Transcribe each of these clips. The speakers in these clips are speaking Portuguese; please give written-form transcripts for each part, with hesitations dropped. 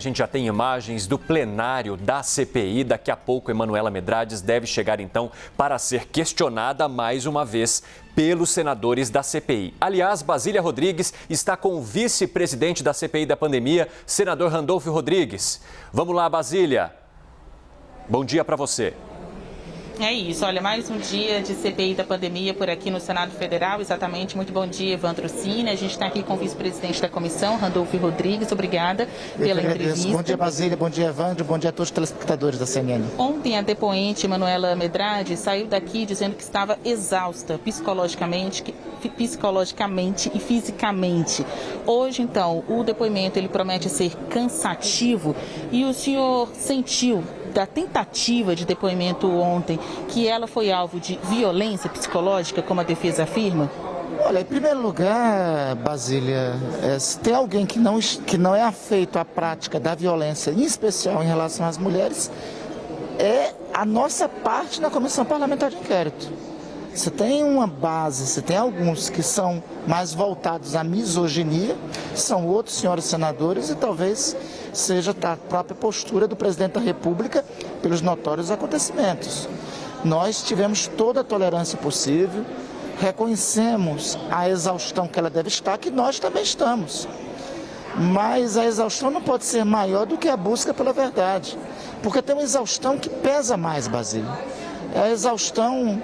A gente já tem imagens do plenário da CPI. Daqui a pouco, Emanuela Medrades deve chegar, então, para ser questionada mais uma vez pelos senadores da CPI. Aliás, Basília Rodrigues está com o vice-presidente da CPI da pandemia, senador Randolfo Rodrigues. Vamos lá, Basília. Bom dia para você. É isso, olha, mais um dia de CPI da pandemia por aqui no Senado Federal, exatamente. Muito bom dia, Evandro Cine. A gente está aqui com o vice-presidente da comissão, Randolfo Rodrigues. Obrigada pela entrevista. Bom dia, Basília. Bom dia, Evandro. Bom dia a todos os telespectadores da CNN. Ontem, a depoente Emanuela Medrades saiu daqui dizendo que estava exausta psicologicamente e fisicamente. Hoje, então, o depoimento ele promete ser cansativo e o senhor sentiu da tentativa de depoimento ontem que ela foi alvo de violência psicológica, como a defesa afirma? Olha, em primeiro lugar, Basília, se tem alguém que não é afeito à prática da violência, em especial em relação às mulheres, é a nossa parte na Comissão Parlamentar de Inquérito. Você tem uma base, você tem alguns que são mais voltados à misoginia, são outros senhores senadores e talvez seja a própria postura do presidente da República pelos notórios acontecimentos. Nós tivemos toda a tolerância possível, reconhecemos a exaustão que ela deve estar, que nós também estamos. Mas a exaustão não pode ser maior do que a busca pela verdade, porque tem uma exaustão que pesa mais, Basília. É a exaustão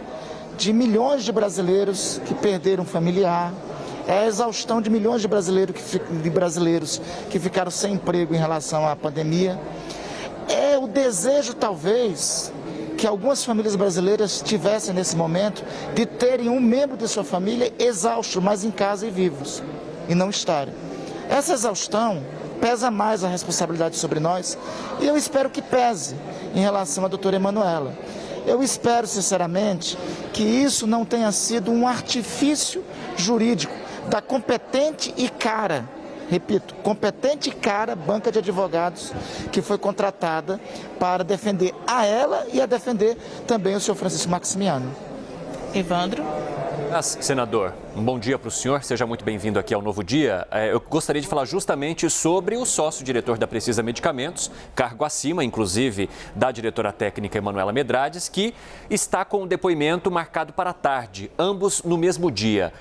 de milhões de brasileiros que perderam familiar, é a exaustão de milhões de brasileiros que ficaram sem emprego em relação à pandemia. É o desejo, talvez, que algumas famílias brasileiras tivessem nesse momento de terem um membro de sua família exausto, mas em casa e vivos, e não estarem. Essa exaustão pesa mais a responsabilidade sobre nós e eu espero que pese em relação à doutora Emanuela. Eu espero, sinceramente, que isso não tenha sido um artifício jurídico da competente e cara, repito, competente e cara banca de advogados que foi contratada para defender a ela e a defender também o senhor Francisco Maximiano. Evandro. Senador, um bom dia para o senhor, seja muito bem-vindo aqui ao Novo Dia. Eu gostaria de falar justamente sobre o sócio-diretor da Precisa Medicamentos, cargo acima, inclusive, da diretora técnica Emanuela Medrades, que está com o depoimento marcado para a tarde, ambos no mesmo dia.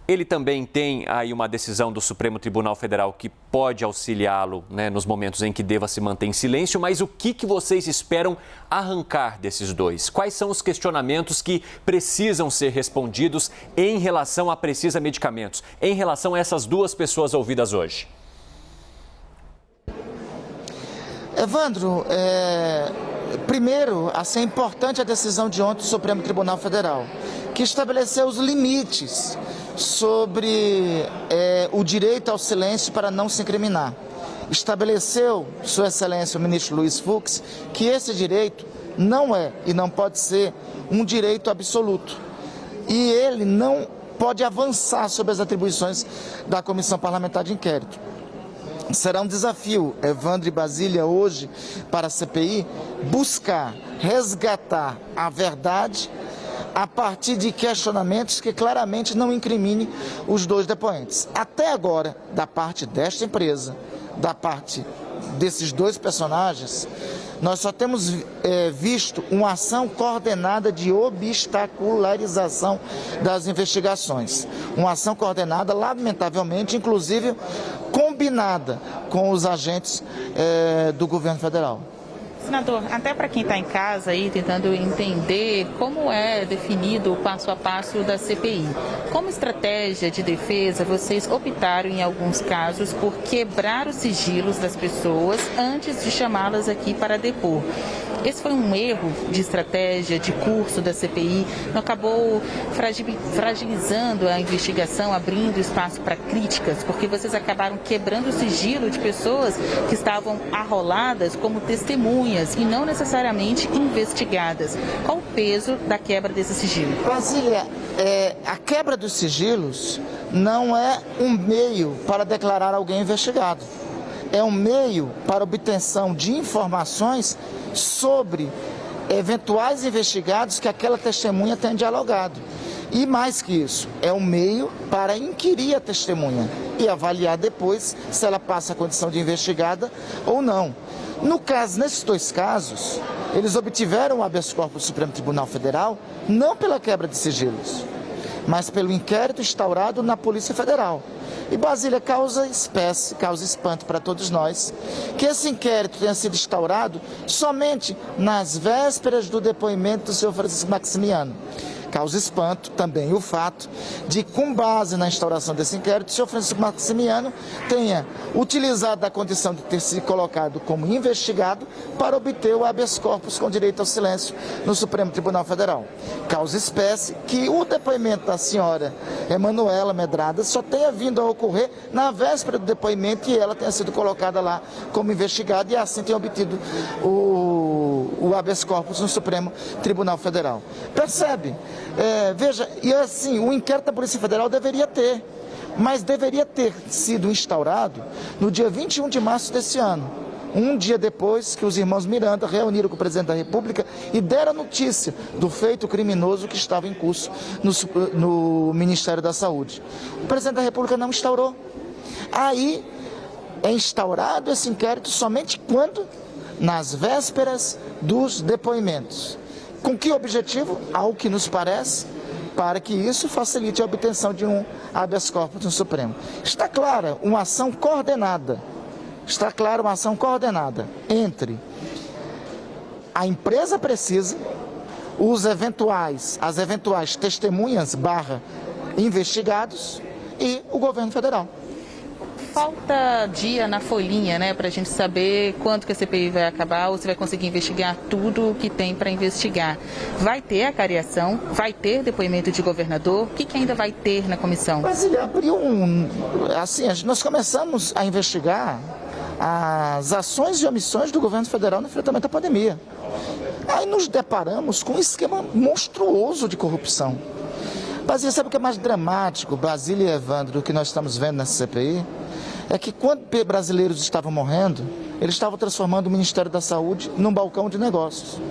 Ele também tem aí uma decisão do Supremo Tribunal Federal que pode auxiliá-lo, né, nos momentos em que deva se manter em silêncio, mas o que vocês esperam arrancar desses dois? Quais são os questionamentos que precisam ser respondidos em relação à Precisa Medicamentos, em relação a essas duas pessoas ouvidas hoje? Evandro, primeiro, assim, é importante a decisão de ontem do Supremo Tribunal Federal, que estabeleceu os limites sobre o direito ao silêncio para não se incriminar. Estabeleceu, Sua Excelência, o ministro Luiz Fux, que esse direito não é e não pode ser um direito absoluto. E ele não pode avançar sobre as atribuições da Comissão Parlamentar de Inquérito. Será um desafio, Evandro e Basília, hoje, para a CPI, buscar resgatar a verdade a partir de questionamentos que claramente não incriminem os dois depoentes. Até agora, da parte desta empresa, da parte desses dois personagens, nós só temos visto uma ação coordenada de obstacularização das investigações. Uma ação coordenada, lamentavelmente, inclusive combinada com os agentes do governo federal. Senador, até para quem está em casa aí tentando entender como é definido o passo a passo da CPI. Como estratégia de defesa, vocês optaram em alguns casos por quebrar os sigilos das pessoas antes de chamá-las aqui para depor. Esse foi um erro de estratégia, de curso da CPI, não acabou fragilizando a investigação, abrindo espaço para críticas, porque vocês acabaram quebrando o sigilo de pessoas que estavam arroladas como testemunhas e não necessariamente investigadas. Qual o peso da quebra desse sigilo? Basília, a quebra dos sigilos não é um meio para declarar alguém investigado. É um meio para obtenção de informações sobre eventuais investigados que aquela testemunha tenha dialogado. E mais que isso, é um meio para inquirir a testemunha e avaliar depois se ela passa a condição de investigada ou não. No caso, nesses dois casos, eles obtiveram o habeas corpus do Supremo Tribunal Federal não pela quebra de sigilos, mas pelo inquérito instaurado na Polícia Federal. E Brasília causa espécie, causa espanto para todos nós, que esse inquérito tenha sido instaurado somente nas vésperas do depoimento do senhor Francisco Maximiano. Causa espanto também o fato de, com base na instauração desse inquérito, o senhor Francisco Maximiano tenha utilizado a condição de ter se colocado como investigado para obter o habeas corpus com direito ao silêncio no Supremo Tribunal Federal. Causa espécie que o depoimento da senhora Emanuela Medrada só tenha vindo a ocorrer na véspera do depoimento e ela tenha sido colocada lá como investigada e assim tenha obtido o habeas corpus no Supremo Tribunal Federal. Percebe? Veja, e assim, o inquérito da Polícia Federal deveria ter, mas deveria ter sido instaurado no dia 21 de março desse ano, um dia depois que os irmãos Miranda reuniram com o presidente da República e deram notícia do feito criminoso que estava em curso no Ministério da Saúde. O presidente da República não instaurou. Aí é instaurado esse inquérito somente quando? Nas vésperas dos depoimentos. Com que objetivo? Ao que nos parece, para que isso facilite a obtenção de um habeas corpus no Supremo. Está clara uma ação coordenada. Está clara uma ação coordenada entre a empresa Precisa, as eventuais testemunhas / investigados e o governo federal. Falta dia na folhinha, né, para a gente saber quanto que a CPI vai acabar ou se vai conseguir investigar tudo o que tem para investigar. Vai ter a cariação, vai ter depoimento de governador, o que ainda vai ter na comissão? Mas ele abriu nós começamos a investigar as ações e omissões do governo federal no enfrentamento à pandemia. Aí nos deparamos com um esquema monstruoso de corrupção. Brasília, sabe o que é mais dramático, Brasília e Evandro, do que nós estamos vendo nessa CPI? É que quando brasileiros estavam morrendo, eles estavam transformando o Ministério da Saúde num balcão de negócios.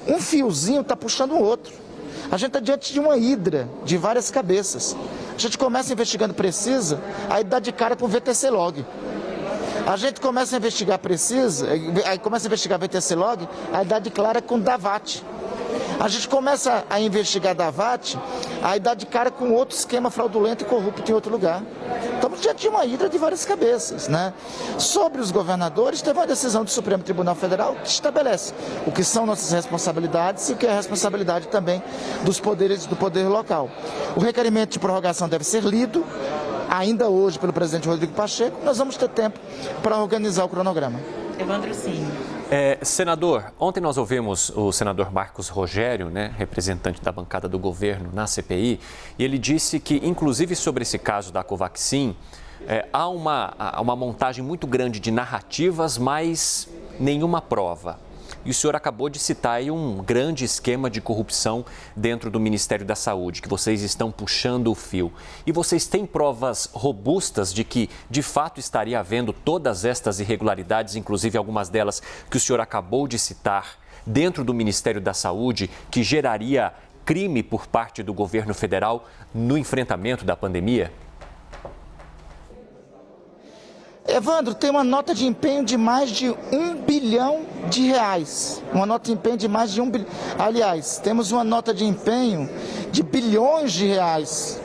Um fiozinho está puxando o outro. A gente está diante de uma hidra de várias cabeças. A gente começa investigando Precisa, aí dá de cara com o VTC Log. A gente começa a investigar Precisa, aí começa a investigar VTC Log, aí dá de cara com Davat. A gente começa a investigar Davat, aí dá de cara com outro esquema fraudulento e corrupto em outro lugar. Estamos diante de uma hidra de várias cabeças, né? Sobre os governadores, teve uma decisão do Supremo Tribunal Federal que estabelece o que são nossas responsabilidades e o que é a responsabilidade também dos poderes do poder local. O requerimento de prorrogação deve ser lido ainda hoje pelo presidente Rodrigo Pacheco. Nós vamos ter tempo para organizar o cronograma. Evandro, sim. Senador, ontem nós ouvimos o senador Marcos Rogério, né, representante da bancada do governo na CPI, e ele disse que, inclusive sobre esse caso da Covaxin, há uma montagem muito grande de narrativas, mas nenhuma prova. E o senhor acabou de citar aí um grande esquema de corrupção dentro do Ministério da Saúde, que vocês estão puxando o fio. E vocês têm provas robustas de que, de fato, estaria havendo todas estas irregularidades, inclusive algumas delas que o senhor acabou de citar, dentro do Ministério da Saúde, que geraria crime por parte do governo federal no enfrentamento da pandemia? Evandro, tem uma nota de empenho de mais de R$1 bilhão. Uma nota de empenho de mais de 1 bilhão. Aliás, temos uma nota de empenho de bilhões de reais.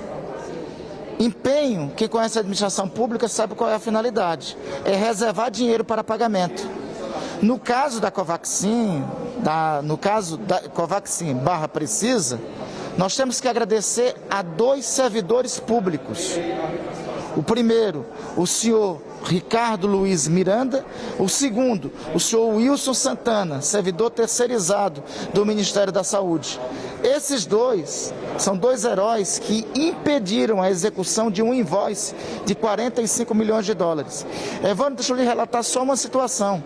Empenho, quem conhece a administração pública sabe qual é a finalidade. É reservar dinheiro para pagamento. No caso da Covaxin, Covaxin / Precisa, nós temos que agradecer a 2 servidores públicos. O primeiro, o senhor Ricardo Luiz Miranda. O segundo, o senhor Wilson Santana, servidor terceirizado do Ministério da Saúde. Esses dois são 2 heróis que impediram a execução de um invoice de $45 milhões. Evandro, deixa eu lhe relatar só uma situação.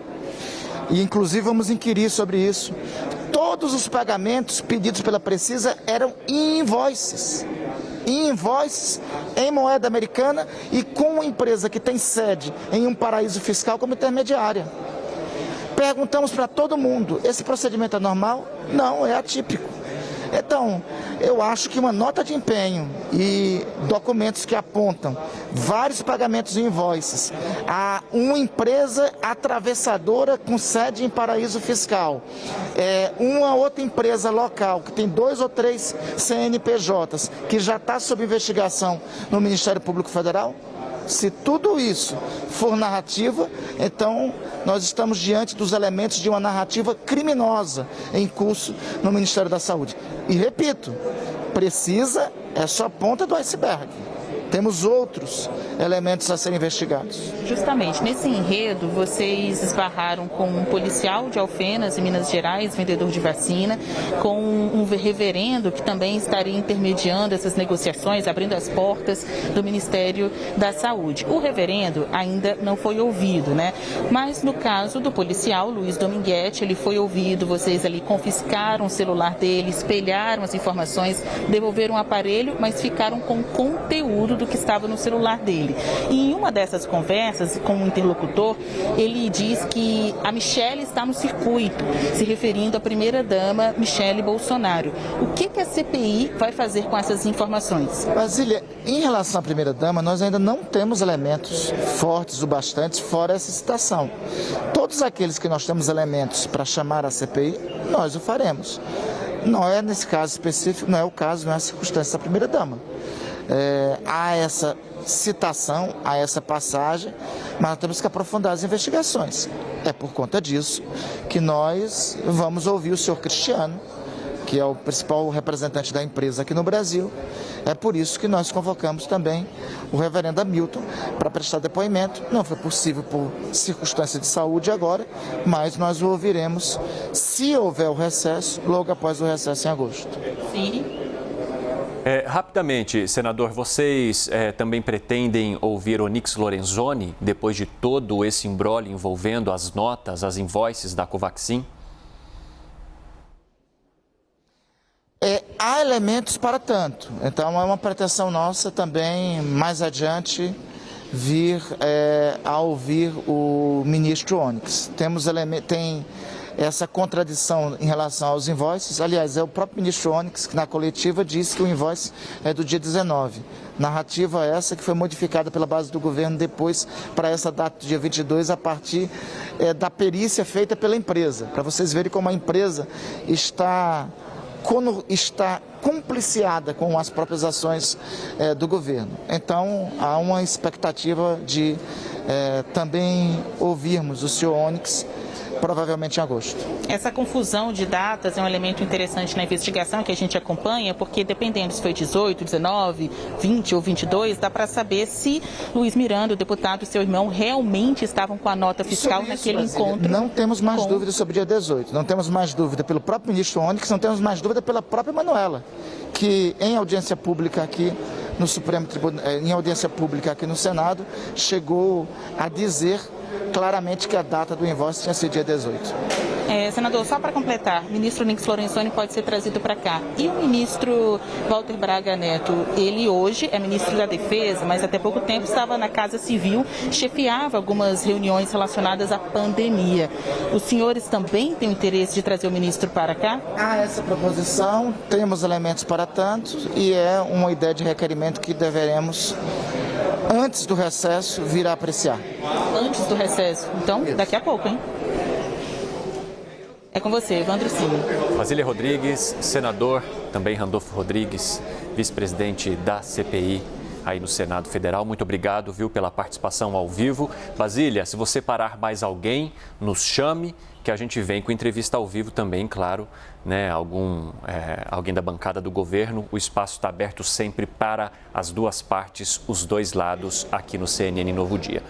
E inclusive vamos inquirir sobre isso. Todos os pagamentos pedidos pela Precisa eram invoices em moeda americana e com uma empresa que tem sede em um paraíso fiscal como intermediária. Perguntamos para todo mundo, esse procedimento é normal? Não, é atípico. Então, eu acho que uma nota de empenho e documentos que apontam vários pagamentos e invoices a uma empresa atravessadora com sede em paraíso fiscal, uma outra empresa local que tem 2 ou 3 CNPJs que já está sob investigação no Ministério Público Federal. Se tudo isso for narrativa, então nós estamos diante dos elementos de uma narrativa criminosa em curso no Ministério da Saúde. E repito, é só a ponta do iceberg. Temos outros elementos a serem investigados. Justamente, nesse enredo, vocês esbarraram com um policial de Alfenas, em Minas Gerais, vendedor de vacina, com um reverendo que também estaria intermediando essas negociações, abrindo as portas do Ministério da Saúde. O reverendo ainda não foi ouvido, né? Mas no caso do policial, Luiz Dominguete, ele foi ouvido, vocês ali confiscaram o celular dele, espelharam as informações, devolveram o aparelho, mas ficaram com conteúdo do que estava no celular dele. E em uma dessas conversas com o interlocutor, ele diz que a Michelle está no circuito, se referindo à primeira-dama Michelle Bolsonaro. O que a CPI vai fazer com essas informações? Basília, em relação à primeira-dama, nós ainda não temos elementos fortes o bastante fora essa citação. Todos aqueles que nós temos elementos para chamar a CPI, nós o faremos. Não é nesse caso específico, não é o caso, não é a circunstância da primeira-dama. Há essa citação, há essa passagem, mas nós temos que aprofundar as investigações. É por conta disso que nós vamos ouvir o senhor Cristiano, que é o principal representante da empresa aqui no Brasil. É por isso que nós convocamos também o reverendo Hamilton para prestar depoimento. Não foi possível por circunstância de saúde agora, mas nós o ouviremos se houver o recesso, logo após o recesso em agosto. Sim. Rapidamente, senador, vocês também pretendem ouvir Onyx Lorenzoni depois de todo esse imbróglio envolvendo as notas, as invoices da Covaxin? Há elementos para tanto, então é uma pretensão nossa também, mais adiante, vir a ouvir o ministro Onyx. Tem essa contradição em relação aos invoices. Aliás, é o próprio ministro Onyx que na coletiva disse que o invoice é do dia 19. Narrativa essa que foi modificada pela base do governo depois para essa data do dia 22 a partir da perícia feita pela empresa. Para vocês verem como a empresa está compliciada com as próprias ações do governo. Então, há uma expectativa de também ouvirmos o senhor Onyx, provavelmente em agosto. Essa confusão de datas é um elemento interessante na investigação que a gente acompanha, porque dependendo se foi 18, 19, 20 ou 22, dá para saber se Luiz Miranda, o deputado e seu irmão, realmente estavam com a nota fiscal naquele encontro. Não temos mais dúvida sobre o dia 18, não temos mais dúvida pelo próprio ministro Onyx, não temos mais dúvida pela própria Manuela, que em audiência pública aqui no Supremo Tribunal, em audiência pública aqui no Senado, chegou a dizer claramente que a data do invoice tinha sido dia 18. Senador, só para completar, o ministro Onyx Lorenzoni pode ser trazido para cá. E o ministro Walter Braga Neto, ele hoje é ministro da Defesa, mas até pouco tempo estava na Casa Civil, chefiava algumas reuniões relacionadas à pandemia. Os senhores também têm o interesse de trazer o ministro para cá? Há essa proposição, temos elementos para tanto e é uma ideia de requerimento que deveremos, antes do recesso, vir a apreciar. Antes do recesso? Então, daqui a pouco, hein? É com você, Evandro Cima. Basília Rodrigues, senador, também Randolfo Rodrigues, vice-presidente da CPI aí no Senado Federal. Muito obrigado, viu, pela participação ao vivo. Basília, se você parar mais alguém, nos chame, que a gente vem com entrevista ao vivo também, claro, né? Alguém da bancada do governo. O espaço está aberto sempre para as duas partes, os dois lados, aqui no CNN Novo Dia.